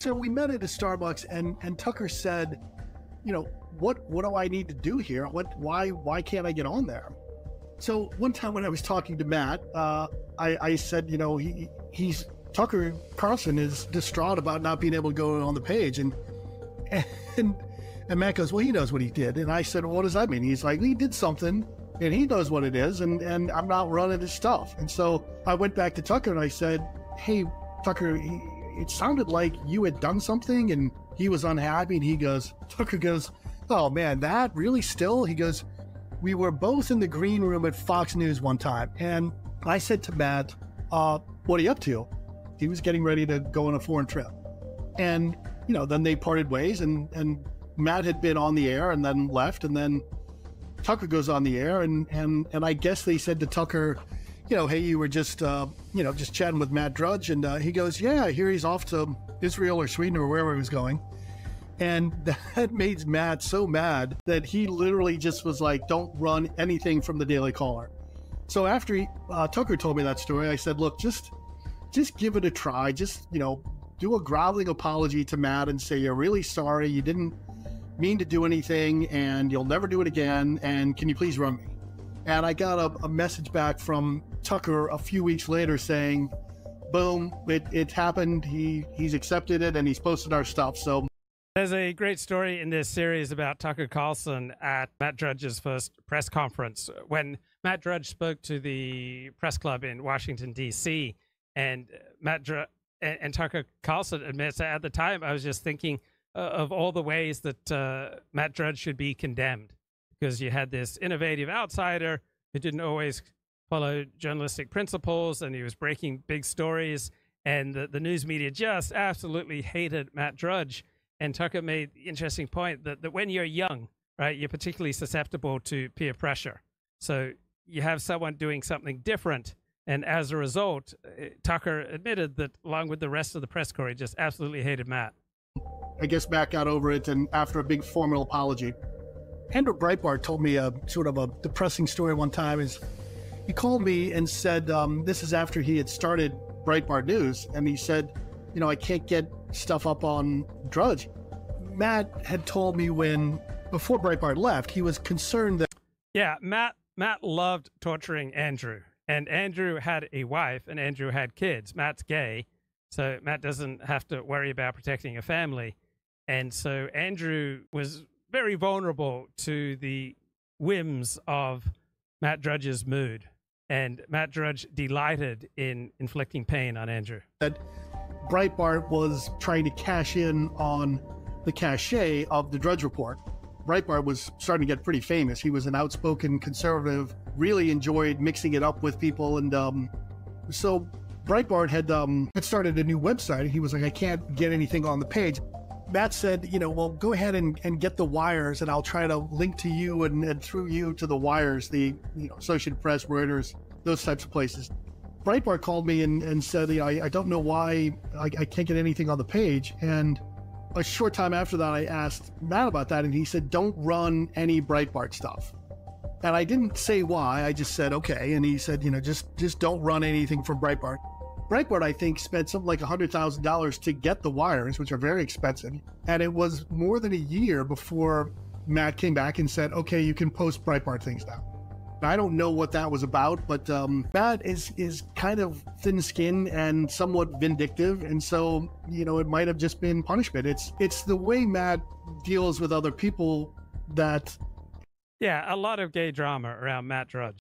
So we met at a Starbucks, and Tucker said, you know, what do I need to do here? Why can't I get on there? So one time when I was talking to Matt, I said, you know, Tucker Carlson is distraught about not being able to go on the page, and Matt goes, well, he knows what he did. And I said, well, what does that mean? He's like, he did something, and he knows what it is, and I'm not running his stuff. And so I went back to Tucker and I said, hey, Tucker, it sounded like you had done something, and he was unhappy. And Tucker goes, oh man, that really still? He goes, we were both in the green room at Fox News one time, and I said to Matt, what are you up to? He was getting ready to go on a foreign trip. And, you know, then they parted ways, and Matt had been on the air and then left, and then Tucker goes on the air, and I guess they said to Tucker, you know, hey, you were just, you know, just chatting with Matt Drudge, and he goes, yeah, I hear he's off to Israel or Sweden or wherever he was going. And that made Matt so mad that he literally just was like, don't run anything from the Daily Caller. So after Tucker told me that story, I said, look, just give it a try. Just, you know, do a groveling apology to Matt and say, you're really sorry. You didn't mean to do anything, and you'll never do it again. And can you please run me? And I got a message back from Tucker a few weeks later saying, boom, it happened. He's accepted it, and he's posted our stuff. So there's a great story in this series about Tucker Carlson at Matt Drudge's first press conference. When Matt Drudge spoke to the press club in Washington, D.C., and and Tucker Carlson admits that at the time, I was just thinking of all the ways that Matt Drudge should be condemned, because you had this innovative outsider who didn't always follow journalistic principles, and he was breaking big stories, and the news media just absolutely hated Matt Drudge. And Tucker made the interesting point that when you're young, right, you're particularly susceptible to peer pressure. So you have someone doing something different, and as a result, Tucker admitted that along with the rest of the press corps, he just absolutely hated Matt. I guess Matt got over it, and after a big formal apology. Andrew Breitbart told me a sort of a depressing story one time. He called me and said, this is after he had started Breitbart News, and he said, you know, I can't get stuff up on Drudge. Matt had told me before Breitbart left, he was concerned that... Yeah, Matt loved torturing Andrew, and Andrew had a wife, and Andrew had kids. Matt's gay, so Matt doesn't have to worry about protecting a family. And so Andrew was very vulnerable to the whims of Matt Drudge's mood, and Matt Drudge delighted in inflicting pain on Andrew. That Breitbart was trying to cash in on the cachet of the Drudge Report. Breitbart was starting to get pretty famous. He was an outspoken conservative, really enjoyed mixing it up with people, and so Breitbart had started a new website, and he was like, I can't get anything on the page. Matt said, you know, well, go ahead and get the wires, and I'll try to link to you and through you to the wires, the Associated Press, Reuters, those types of places. Breitbart called me and said, you know, I don't know why I can't get anything on the page. And a short time after that, I asked Matt about that, and he said, don't run any Breitbart stuff. And I didn't say why. I just said, okay. And he said, you know, just don't run anything from Breitbart. Breitbart, I think, spent something like $100,000 to get the wires, which are very expensive. And it was more than a year before Matt came back and said, okay, you can post Breitbart things now. I don't know what that was about, but Matt is kind of thin-skinned and somewhat vindictive, and so, you know, it might have just been punishment. It's the way Matt deals with other people that... Yeah, a lot of gay drama around Matt Drudge.